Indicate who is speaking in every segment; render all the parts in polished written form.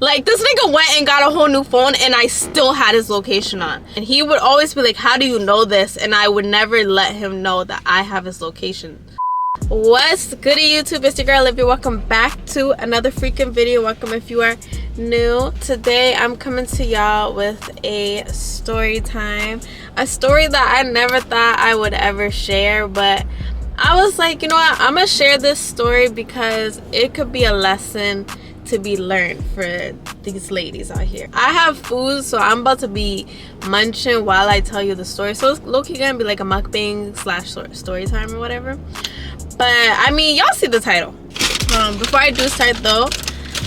Speaker 1: Like, this nigga went and got a whole new phone and I still had his location on. And he would always be like, how do you know this? And I would never let him know that I have his location. What's goody YouTube? It's your girl Livvia. Welcome back to another freaking video. Welcome if you are new. Today I'm coming to y'all with a story time. A story that I never thought I would ever share, but I was like, you know what? I'm gonna share this story because it could be a lesson to be learned for these ladies out here. I have food, so I'm about to be munching while I tell you the story. So it's low-key gonna be like a mukbang slash story time or whatever. But I mean, y'all see the title. Before I do start though,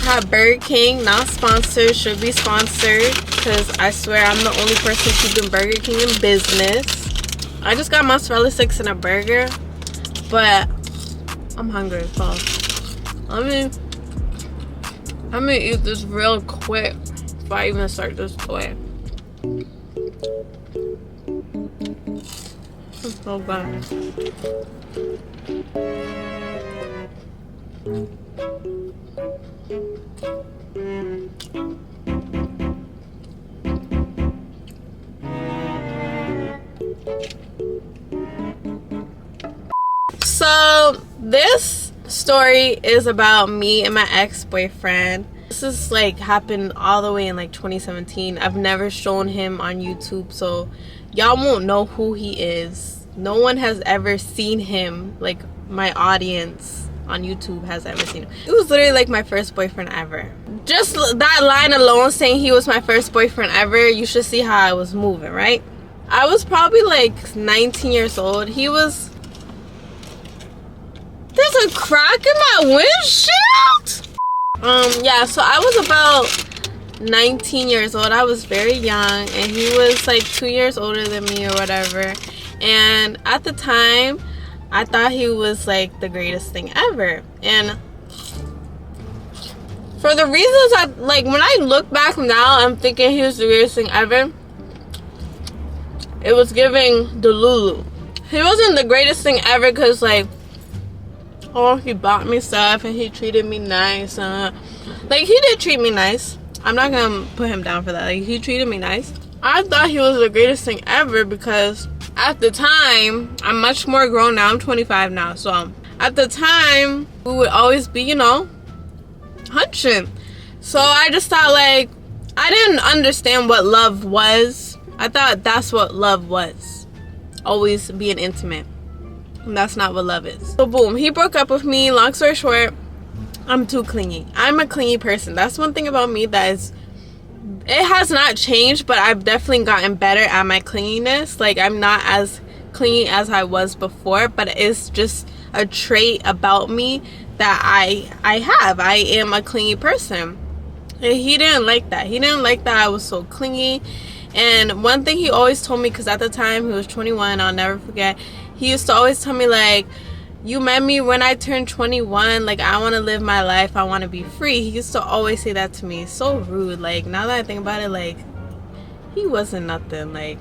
Speaker 1: I have Burger King, not sponsored, should be sponsored, because I swear I'm the only person keeping Burger King in business. I just got mozzarella sticks and a burger, but I'm hungry, so I'm gonna eat this real quick before I even start this toy. It's so good. So this story is about me and my ex-boyfriend. This is like happened all the way in like 2017. I've never shown him on YouTube, so y'all won't know who he is. No one has ever seen him. Like, my audience on YouTube has ever seen him. It was literally like my first boyfriend ever. Just that line alone, saying he was my first boyfriend ever, you should see how I was moving, right? I was probably like 19 years old. He was... There's a crack in my windshield? Yeah, so I was about 19 years old. I was very young, and he was like 2 years older than me or whatever. And at the time, I thought he was like the greatest thing ever. And for the reasons I like, when I look back now, I'm thinking he was the greatest thing ever. It was giving Delulu. He wasn't the greatest thing ever because, like, oh, he bought me stuff and he treated me nice. Like, he did treat me nice. I'm not gonna put him down for that. Like, he treated me nice. I thought he was the greatest thing ever because at the time, I'm much more grown now. I'm 25 now. So at the time, we would always be, you know, hunching. So I just thought, like, I didn't understand what love was. I thought that's what love was. Always being intimate. And that's not what love is. So boom, he broke up with me. Long story short, I'm too clingy. I'm a clingy person. That's one thing about me that is, it has not changed, but I've definitely gotten better at my clinginess. Like, I'm not as clingy as I was before, but it's just a trait about me that I have. I am a clingy person. And he didn't like that. He didn't like that I was so clingy. And one thing he always told me, because at the time he was 21, I'll never forget, he used to always tell me, like, you met me when I turned 21, like, I want to live my life, I want to be free. He used to always say that to me. So rude. Like, now that I think about it, like, he wasn't nothing. Like,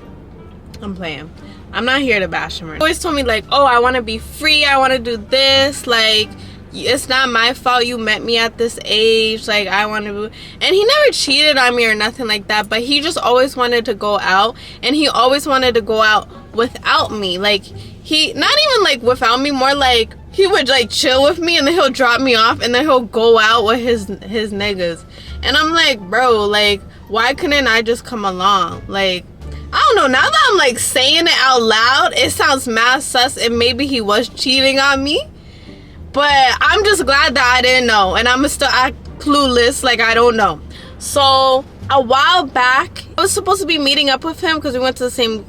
Speaker 1: I'm playing. I'm not here to bash him. He always told me, like, oh, I want to be free, I want to do this, like, it's not my fault you met me at this age, like, I want to. And he never cheated on me or nothing like that, but he just always wanted to go out, and he always wanted to go out without me. Like, he, not even like without me, more like he would like chill with me and then he'll drop me off and then he'll go out with his niggas. And I'm like, bro, like, why couldn't I just come along? Like, I don't know, now that I'm like saying it out loud, it sounds mad sus, and maybe he was cheating on me. But I'm just glad that I didn't know, and I'm still act clueless, like I don't know. So a while back, I was supposed to be meeting up with him because we went to the same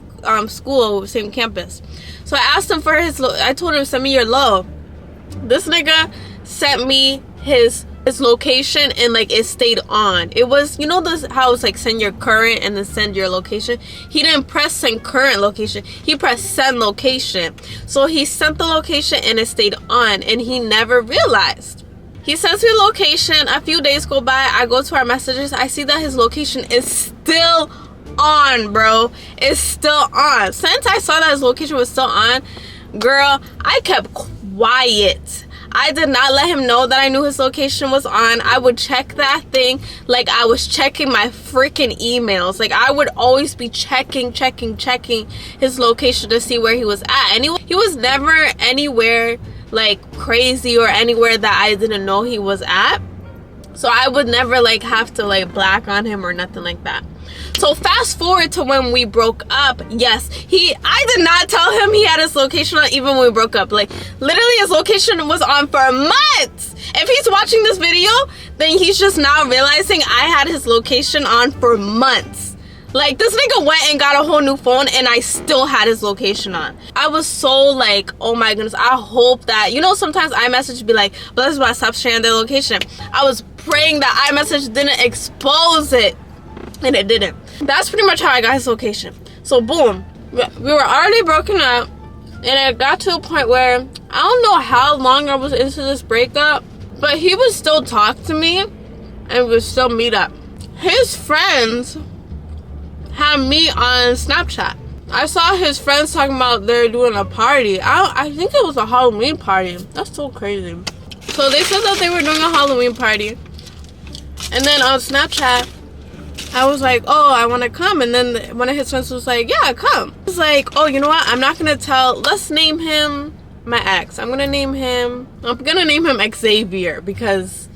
Speaker 1: school, same campus. So I asked him for his, I told him, send me your low. This nigga sent me his location, and like it stayed on. It was, you know, this how it's like send your current and then send your location. He didn't press send current location, he pressed send location. So he sent the location and it stayed on, and he never realized. He sends me location. A few days go by, I go to our messages, I see that his location is still on, bro. It's still on. Since I saw that his location was still on, girl, I kept quiet. I did not let him know that I knew his location was on. I would check that thing like I was checking my freaking emails. Like, I would always be checking his location to see where he was at. And he was never anywhere like crazy or anywhere that I didn't know he was at. So I would never like have to like black on him or nothing like that. So fast forward to when we broke up. Yes, I did not tell him he had his location on even when we broke up. Like, literally his location was on for months. If he's watching this video, then he's just now realizing I had his location on for months. Like, this nigga went and got a whole new phone and I still had his location on. I was so like, oh my goodness, I hope that, you know, sometimes iMessage be like, but this is why I stopped sharing their location. I was praying that iMessage didn't expose it, and it didn't. That's pretty much how I got his location. So boom, we were already broken up, and it got to a point where I don't know how long I was into this breakup, but he would still talk to me and we would still meet up. His friends had me on Snapchat. I saw his friends talking about they're doing a party. I think it was a Halloween party. That's so crazy. So they said that they were doing a Halloween party, and then on Snapchat I was like, oh, I want to come. And then one of his friends was like, yeah, come. I was like, oh, you know what? I'm not going to tell. Let's name him my ex. I'm going to name him Xavier, because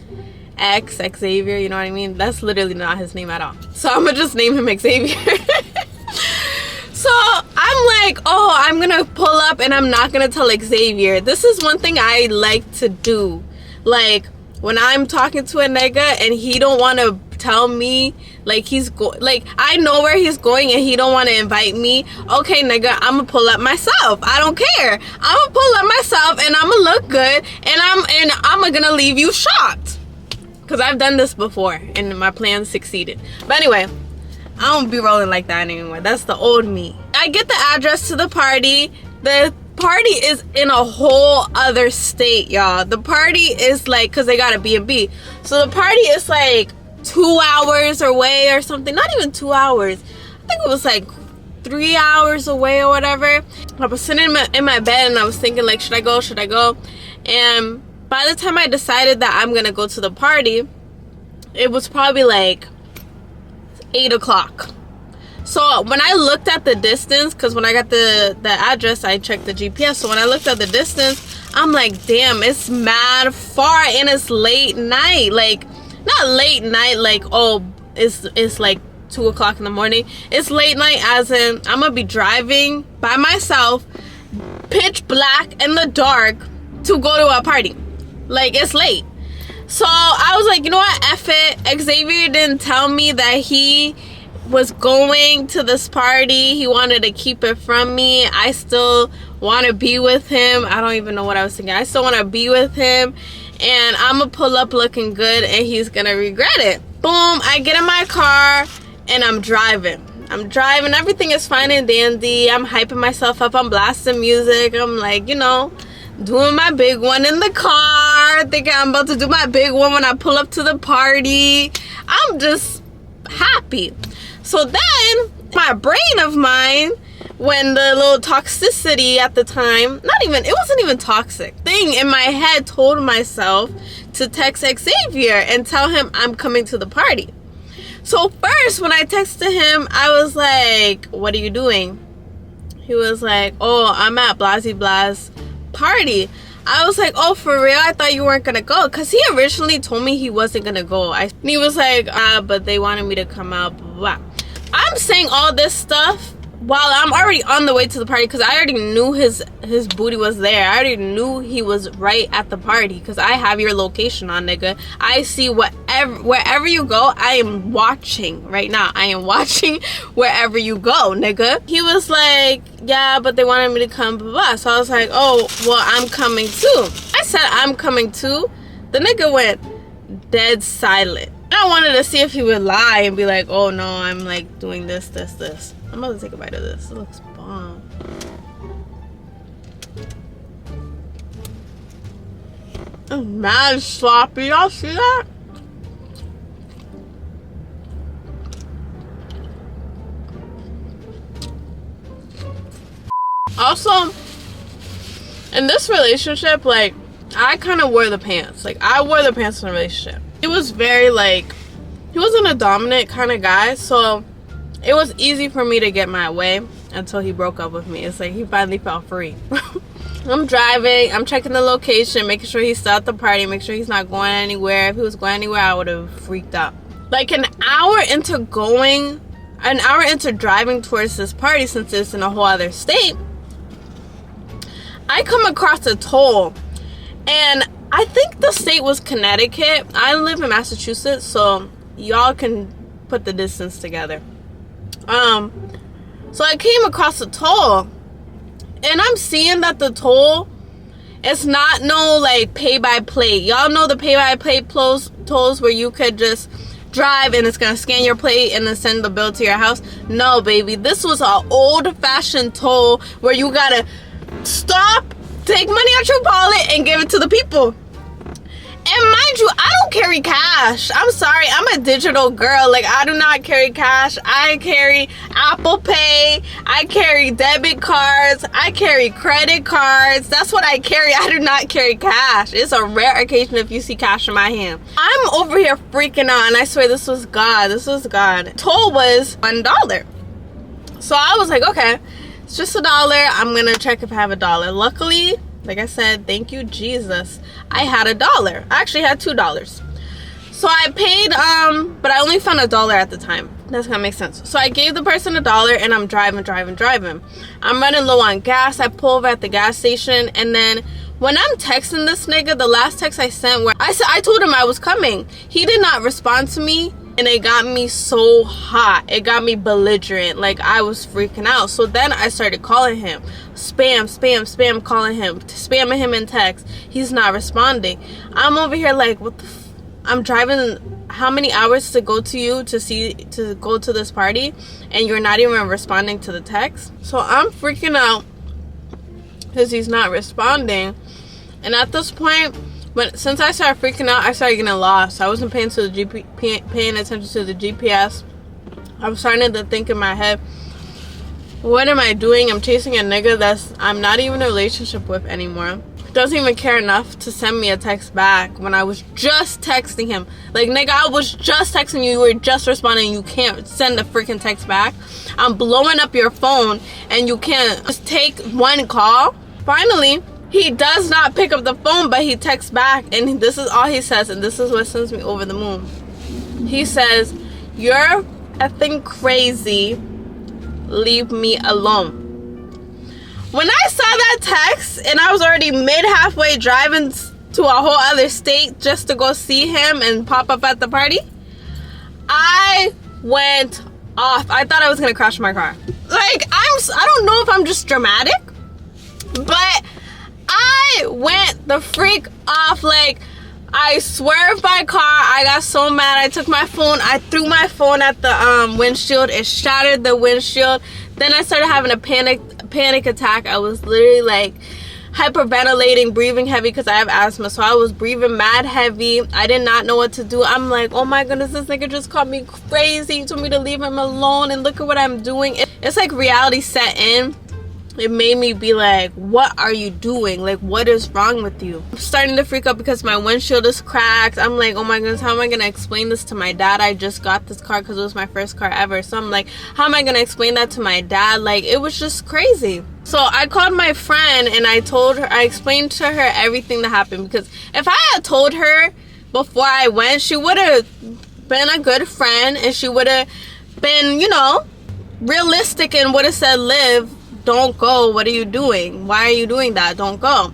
Speaker 1: Xavier, you know what I mean? That's literally not his name at all. So I'm going to just name him Xavier. So I'm like, oh, I'm going to pull up and I'm not going to tell Xavier. This is one thing I like to do. Like, when I'm talking to a nigga and he don't want to tell me, like, I know where he's going and he don't want to invite me, okay, nigga, I'm gonna pull up myself. I don't care. I'm gonna pull up myself and I'm gonna look good, and I'm gonna leave you shocked, because I've done this before and my plan succeeded. But anyway, I don't be rolling like that anymore. That's the old me. I get the address to the party. The party is in a whole other state, y'all. The party is like, because they got a B&B, so the party is like 2 hours away or something. Not even 2 hours. I think it was like 3 hours away or whatever. I was sitting in my bed and I was thinking, like, should I go? And by the time I decided that I'm gonna go to the party, it was probably like 8 o'clock. So when I looked at the distance, because when I got the address, I checked the GPS. So when I looked at the distance, I'm like, damn, it's mad far and it's late night. Like, not late night like, oh, it's like 2 o'clock in the morning. It's late night as in I'm gonna be driving by myself, pitch black in the dark, to go to a party. Like, it's late. So I was like, you know what, F it. Xavier didn't tell me that he was going to this party. He wanted to keep it from me. I still want to be with him. I don't even know what I was thinking. I still want to be with him, and I'm gonna pull up looking good and he's gonna regret it. Boom, I get in my car and I'm driving. Everything is fine and dandy. I'm hyping myself up. I'm blasting music. I'm like, you know, doing my big one in the car, thinking I'm about to do my big one when I pull up to the party. I'm just happy. So then my brain of mine, when the little toxicity at the time, it wasn't even toxic thing in my head, told myself to text Xavier and tell him I'm coming to the party. So first, when I texted him, I was like, what are you doing? He was like, oh, I'm at Blasey party. I was like, oh, for real? I thought you weren't gonna go, because he originally told me he wasn't gonna go. And he was like, but they wanted me to come out, blah, blah, blah. I'm saying all this stuff while I'm already on the way to the party, because I already knew his booty was there. I already knew he was right at the party, because I have your location on, nigga. I see wherever you go. I am watching right now. I am watching wherever you go, nigga. He was like, yeah, but they wanted me to come, blah, blah. So I was like, oh, well, I'm coming too. I said I'm coming too. The nigga went dead silent. I wanted to see if he would lie and be like, oh no, I'm like doing this. I'm about to take a bite of this. It looks bomb. It's mad sloppy. Y'all see that? Also, in this relationship, like, I kind of wore the pants. Like, I wore the pants in a relationship. He was very, like, he wasn't a dominant kind of guy, so it was easy for me to get my way until he broke up with me. It's like he finally felt free. I'm driving, I'm checking the location, making sure he's still at the party, make sure he's not going anywhere. If he was going anywhere, I would have freaked out. Like an hour into driving towards this party, since it's in a whole other state, I come across a toll. And I think the state was Connecticut. I live in Massachusetts, so y'all can put the distance together. So I came across a toll, and I'm seeing that the toll is not no like pay by plate. Y'all know the pay by plate tolls where you could just drive and it's gonna scan your plate and then send the bill to your house. No, baby, this was an old-fashioned toll where you gotta stop, take money out your wallet, and give it to the people. And mind you, I don't carry cash. I'm sorry, I'm a digital girl. Like, I do not carry cash. I carry Apple Pay. I carry debit cards. I carry credit cards. That's what I carry. I do not carry cash. It's a rare occasion if you see cash in my hand. I'm over here freaking out, and I swear this was God. This was God. Toll was $1. So I was like, okay, it's just $1. I'm gonna check if I have $1. Luckily, like I said, thank you, Jesus, I had $1. I actually had $2. So I paid, but I only found $1 at the time. That's gonna make sense. So I gave the person $1, and I'm driving. I'm running low on gas. I pull over at the gas station, and then when I'm texting this nigga, the last text I sent where I told him I was coming, he did not respond to me. And it got me so hot. It got me belligerent. Like, I was freaking out. So then I started calling him. Spam, calling him. Spamming him in text. He's not responding. I'm over here like, what the I'm driving how many hours to go to you to go to this party, and you're not even responding to the text? So I'm freaking out because he's not responding. And at this point, since I started freaking out, I started getting lost. I wasn't paying attention to the GPS. I was starting to think in my head, what am I doing? I'm chasing a nigga I'm not even in a relationship with anymore. Doesn't even care enough to send me a text back when I was just texting him. Like, nigga, I was just texting you. You were just responding. You can't send a freaking text back. I'm blowing up your phone, and you can't just take one call. Finally, he does not pick up the phone, but he texts back, and this is all he says, and this is what sends me over the moon. He says, "You're effing crazy. Leave me alone." When I saw that text, and I was already halfway driving to a whole other state just to go see him and pop up at the party, I went off. I thought I was gonna crash my car. Like, I don't know if I'm just dramatic, but I went the freak off. Like, I swerved my car. I got so mad. I took my phone. I threw my phone at the windshield. It shattered the windshield. Then I started having a panic attack. I was literally like hyperventilating, breathing heavy because I have asthma. So I was breathing mad heavy. I did not know what to do. I'm like, oh my goodness, this nigga just called me crazy. He told me to leave him alone, and look at what I'm doing. It's like reality set in. It made me be like, what are you doing? Like, what is wrong with you? I'm starting to freak out because my windshield is cracked. I'm like, oh my goodness, how am I going to explain this to my dad? I just got this car because it was my first car ever. So I'm like, how am I going to explain that to my dad? Like, it was just crazy. So I called my friend, and I explained to her everything that happened. Because if I had told her before I went, she would have been a good friend, and she would have been, realistic, and would have said, Liv, don't go. What are you doing? Why are you doing that? Don't go.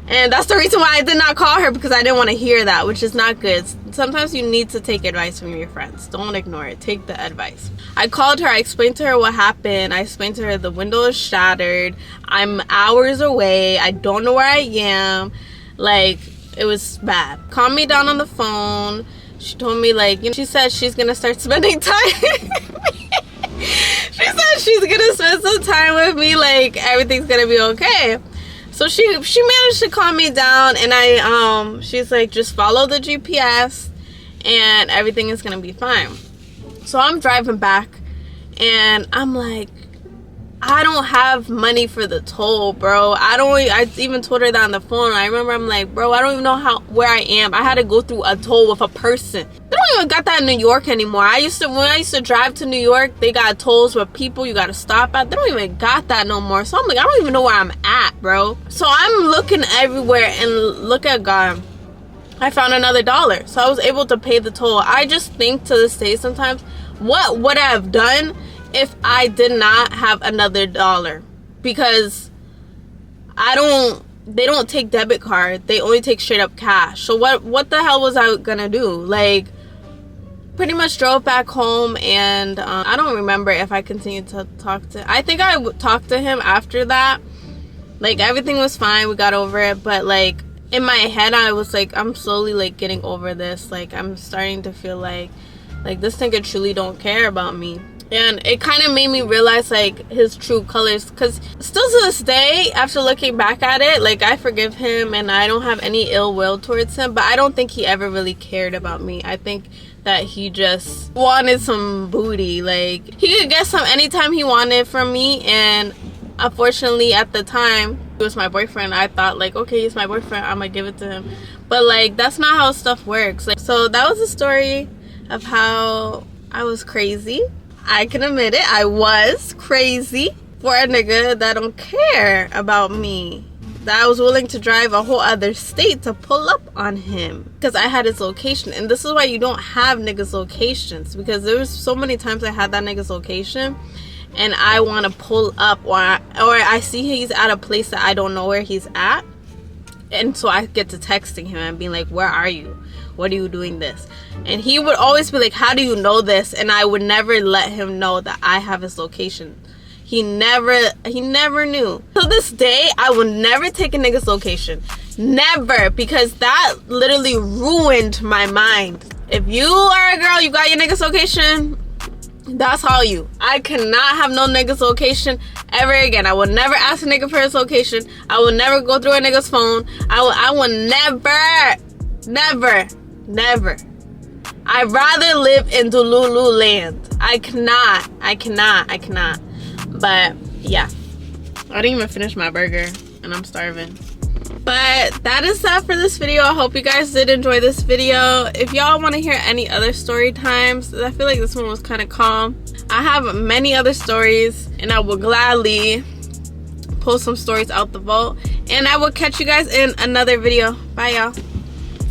Speaker 1: And that's the reason why I did not call her, because I didn't want to hear that, which is not good. Sometimes you need to take advice from your friends. Don't ignore it. Take the advice. I called her. I explained to her what happened. I explained to her the window is shattered. I'm hours away. I don't know where I am. Like, it was bad. Calmed me down on the phone. She told me, she said she's going to start spending time. She said she's gonna spend some time with me, like everything's gonna be okay. So she managed to calm me down, and she's like, just follow the GPS and everything is gonna be fine. So I'm driving back, and I'm like, I don't have money for the toll, bro. I even told her that on the phone. I remember I'm like, bro, I don't even know where I am. I had to go through a toll with a person. They don't even got that in New York anymore. When I used to drive to New York, they got tolls with people you gotta stop at. They don't even got that no more. So I'm like, I don't even know where I'm at, bro. So I'm looking everywhere, and look at God, I found another $1. So I was able to pay the toll. I just think to this day sometimes, what would I have done if I did not have another $1? Because they don't take debit card. They only take straight up cash. So what the hell was I gonna do? Like, pretty much drove back home, and I don't remember if I continued to talk to, I think I talked to him after that. Like, everything was fine, we got over it, but like in my head I was like, I'm slowly like getting over this. Like, I'm starting to feel like this nigga truly don't care about me. And it kind of made me realize like his true colors, because still to this day, after looking back at it, like, I forgive him and I don't have any ill will towards him, but I don't think he ever really cared about me. I think that he just wanted some booty. Like, he could get some anytime he wanted from me, and unfortunately at the time he was my boyfriend. I thought like, okay, he's my boyfriend, I'm gonna give it to him. But like, that's not how stuff works. Like, so that was the story of how I was crazy. I can admit it, I was crazy for a nigga that don't care about me. That I was willing to drive a whole other state to pull up on him because I had his location. And this is why you don't have niggas' locations, because there was so many times I had that nigga's location and I want to pull up, or I see he's at a place that I don't know where he's at, and so I get to texting him and being like, where are you? What are you doing this? And he would always be like, how do you know this? And I would never let him know that I have his location. He never knew. To this day, I will never take a nigga's location. Never. Because that literally ruined my mind. If you are a girl, you got your nigga's location, that's all you. I cannot have no nigga's location ever again. I will never ask a nigga for his location. I will never go through a nigga's phone. I will never. I'd rather live in Delulu land. I cannot. But yeah, I didn't even finish my burger and I'm starving. But that is that for this video. I hope you guys did enjoy this video. If y'all want to hear any other story times, I feel like this one was kind of calm. I have many other stories and I will gladly pull some stories out the vault. And I will catch you guys in another video. Bye, y'all.